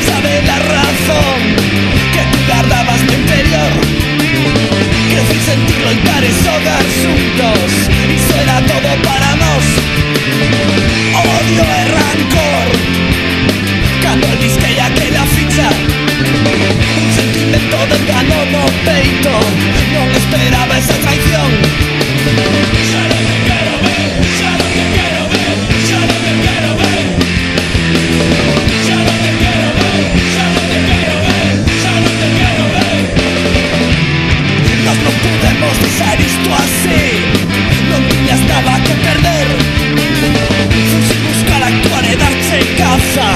sabe la razón que tú guardabas no interior. Crecí sentirlo en pares hogar juntos, iso era todo para nós. Odio e rancor cando el disque ya que la ficha, un sentimento de engano no peito, non esperaba esa traición. Ya no te quiero ver, ya no te quiero ver, ya no te quiero ver. Ya no te quiero ver, ya no te quiero ver, ya no te quiero ver. Nós non podemos deixar isto así, non tiñas nada que perder. Fuiste buscar actuar e darche caza,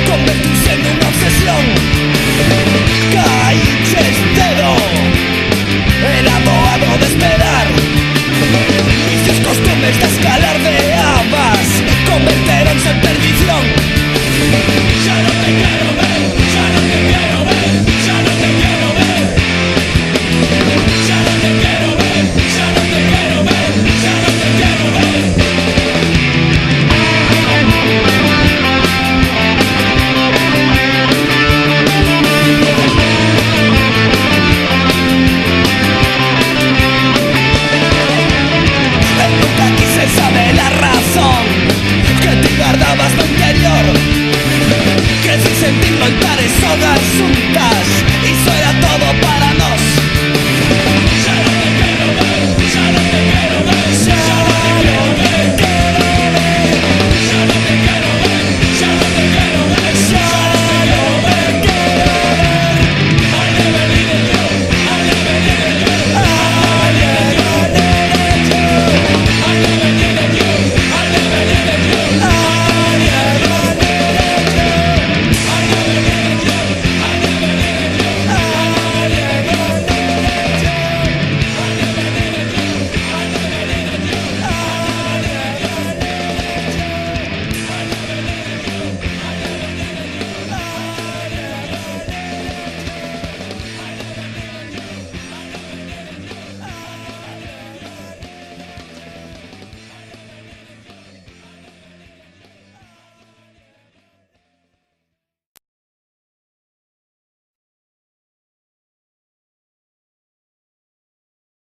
convertirse nunha obsesión. Caíches dedo, era doado de esperar. Vicios, costumes de escalar de habas converteronse en perdición. Ya no te quiero ver, ya no te quiero ver, ya no te quiero ver. Ya no te quiero ver, ya no te quiero ver, ya no te quiero ver. Nunca quise saber la razón que tú guardabas no interior. Crecí sentirlo en pares hogas juntas,